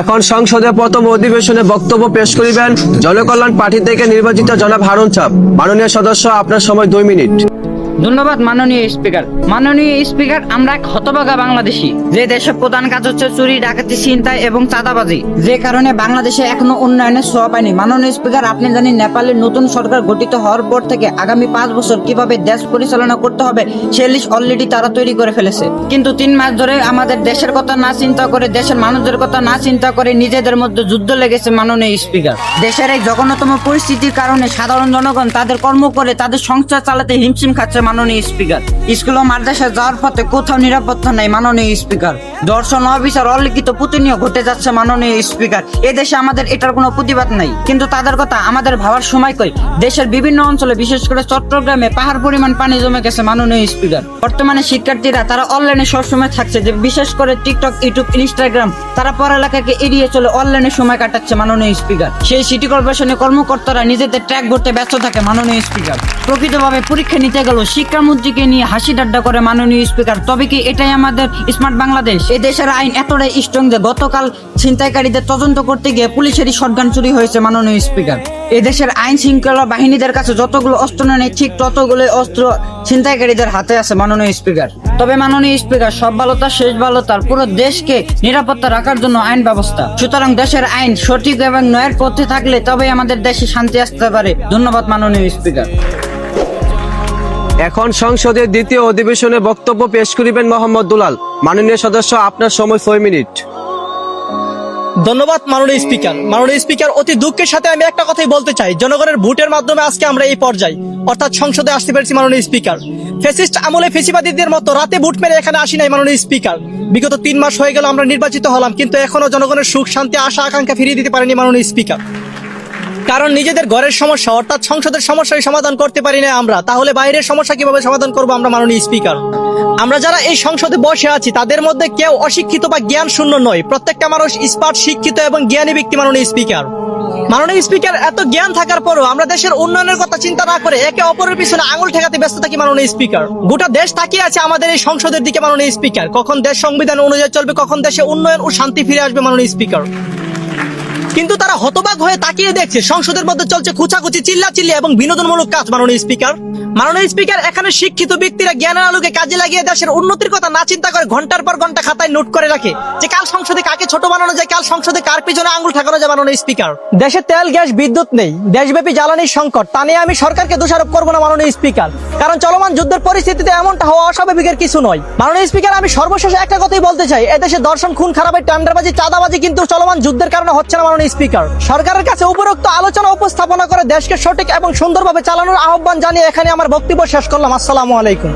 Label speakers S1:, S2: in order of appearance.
S1: এখন সংসদে প্রথম অধিবেশনে বক্তব্য পেশ করিবেন জনকল্যাণ পার্টি থেকে নির্বাচিত জনাব হারুন সাহেব। মাননীয় সদস্য, আপনার সময় 2 মিনিট।
S2: ধন্যবাদ মাননীয় স্পিকার। মাননীয় স্পিকার, আমরা এক হতভাগা বাংলাদেশি, যে দেশের প্রধান কাজ হচ্ছে চুরি, ডাকাতি, ছিনতাই এবং চাঁদাবাজি, যে কারণে বাংলাদেশে এখনো উন্নয়নের ছোঁয়া পায়নি। মাননীয় স্পিকার, আপনি জানেন নেপালের নতুন সরকার গঠিত হওয়ার পর থেকে আগামী 5 বছর কিভাবে দেশ পরিচালনা করতে হবে সে লিস্ট অলরেডি তারা তৈরি করে ফেলেছে। কিন্তু 3 মাস ধরে আমাদের দেশের কথা না চিন্তা করে, দেশের মানুষদের কথা না চিন্তা করে নিজেদের মধ্যে যুদ্ধ লেগেছে। মাননীয় স্পিকার, দেশের এই জঘন্যতম পরিস্থিতির কারণে সাধারণ জনগণ তাদের কর্ম করে তাদের সংসার চালাতে হিমশিম খাচ্ছে। মাননীয় স্পিকার, স্কুল ও মাদ্রাসায় যাওয়ার পথে কোথাও নিরাপত্তা নাই। মাননীয় স্পিকার, ধর্ষণ, অবিচার, অলিখিত প্রতিনিয়ত ঘটে যাচ্ছে। মাননীয় স্পিকার, এদেশে আমাদের এটার কোনো প্রতিবাদ নাই, কিন্তু তাদের কথা আমাদের ভাবার সময় কই। দেশের বিভিন্ন অঞ্চলে, বিশেষ করে চট্টগ্রামে পাহাড় পরিমাণ পানি জমে গেছে। মাননীয় স্পিকার, বর্তমানে শিক্ষার্থীরা তারা অনলাইনে সবসময় থাকছে, যে বিশেষ করে টিকটক, ইউটিউব, ইনস্টাগ্রাম, তারা পড়ালেখাকে এড়িয়ে চলে অনলাইনে সময় কাটাচ্ছে। মাননীয় স্পিকার, সেই সিটি কর্পোরেশনের কর্মকর্তারা নিজেদের ট্র্যাক ভরতে ব্যস্ত থাকে। মাননীয় স্পিকার, প্রকৃতভাবে পরীক্ষা নিতে গেল শিক্ষামন্ত্রীকে নিয়ে হাসি ঠাট্টা করে। মাননীয় স্পিকার, তবে কি এটাই আমাদের স্মার্ট বাংলাদেশ? এই দেশের আইন এতটাই স্ট্রং যে গতকাল ছিনতাইকারীদের তদন্ত করতে গিয়ে পুলিশেরই শটগান চুরি হয়েছে। মাননীয় স্পিকার, এই দেশের আইন শৃঙ্খলা বাহিনীদের কাছে যতগুলো অস্ত্র নেই, ঠিক ততগুলো অস্ত্র ছিনতাইকারীদের হাতে আছে। মাননীয় স্পিকার, তবে মাননীয় স্পিকার, সব ভালো তার শেষ ভালো তার, পুরো দেশকে নিরাপত্তা রাখার জন্য আইন ব্যবস্থা। সুতরাং দেশের আইন সঠিক এবং ন্যায়ের পথে থাকলে তবে আমাদের দেশে শান্তি আসতে পারে। ধন্যবাদ মাননীয় স্পিকার।
S1: এখন সংসদের দ্বিতীয় অধিবেশনে বক্তব্য পেশ করিবেন মোহাম্মদ দুলাল। মাননীয় সদস্য, আপনার সময় 6 মিনিট।
S3: ধন্যবাদ মাননীয় স্পিকার। মাননীয় স্পিকার, অতি দুঃখের সাথে আমি একটা কথাই বলতে চাই, জনগণের ভোটের মাধ্যমে আজকে আমরা এই পর্যায়ে অর্থাৎ সংসদে আসতে পেরেছি। মাননীয় স্পিকার, ফ্যাসিস্ট আমলে ফেসিবাদীদের মতো রাতে ভোট মেরে এখানে আসি নাই। মাননীয় স্পিকার, বিগত 3 মাস হয়ে গেল আমরা নির্বাচিত হলাম, কিন্তু এখনো জনগণের সুখ শান্তি আশা আকাঙ্ক্ষা ফিরিয়ে দিতে পারেনি। মাননীয় স্পিকার, কারণ নিজেদের ঘরের সমস্যা অর্থাৎ সংসদের সমস্যাই সমাধান করতে পারি না আমরা, তাহলে বাইরের সমস্যা কিভাবে সমাধান করবো আমরা? মাননীয় স্পিকার, আমরা যারা এই সংসদে বসে আছি তাদের মধ্যে কেউ অশিক্ষিত বা জ্ঞান শূন্য নয়, প্রত্যেকটা মানুষ স্মার্ট, শিক্ষিত এবং জ্ঞানী ব্যক্তি। মাননীয় স্পিকার, মাননীয় স্পিকার, এত জ্ঞান থাকার পরও আমরা দেশের উন্নয়নের কথা চিন্তা না করে একে অপরের পিছনে আঙুল ঠেকাতে ব্যস্ত থাকি। মাননীয় স্পিকার, গোটা দেশ তাকিয়ে আছে আমাদের এই সংসদের দিকে। মাননীয় স্পিকার, কখন দেশ সংবিধান অনুযায়ী চলবে, কখন দেশে উন্নয়ন ও শান্তি ফিরে আসবে। মাননীয় স্পিকার, কিন্তু তারা হতবাক হয়ে তাকিয়ে দেখছে সংসদের মধ্যে চলছে খুচাখুচি, চিল্লাচিল্লি এবং বিনোদনমূলক কাজ। মাননীয় স্পিকার, মাননীয় স্পিকার, এখানে শিক্ষিত ব্যক্তিরা জ্ঞানের আলোকে কাজে লাগিয়ে দেশের উন্নতির কথা না চিন্তা করে ঘন্টার পর ঘন্টা খাতায় নোট করে রাখে যে কাল সংসদে কাকে ছোট বানানো যায়, কাল সংসদে কার পিছনে আঙুল ঠাকানো যায়। মাননীয় স্পিকার, দেশে তেল, গ্যাস, বিদ্যুৎ নেই, দেশব্যাপী জ্বালানির সংকট, তা নিয়ে আমি সরকারকে দোষারোপ করবো না। মাননীয় স্পিকার, কারণ চলমান যুদ্ধের পরিস্থিতিতে এমনটা হওয়া অস্বাভাবিকের কিছু নয়। মাননীয় স্পিকার, আমি সর্বশেষে একটা কথাই বলতে চাই, এদেশে দর্শন, খুন খারাপের, টেন্ডারবাজি, চাঁদাবাজি কিন্তু চলমান যুদ্ধের কারণে হচ্ছে না। মাননীয় স্পিকার, সরকারের কাছে উপরোক্ত আলোচনা উপস্থাপনা করে দেশকে সঠিক এবং সুন্দরভাবে চালানোর আহ্বান জানিয়ে এখানে আমার বক্তব্য শেষ করলাম। আসসালামু আলাইকুম।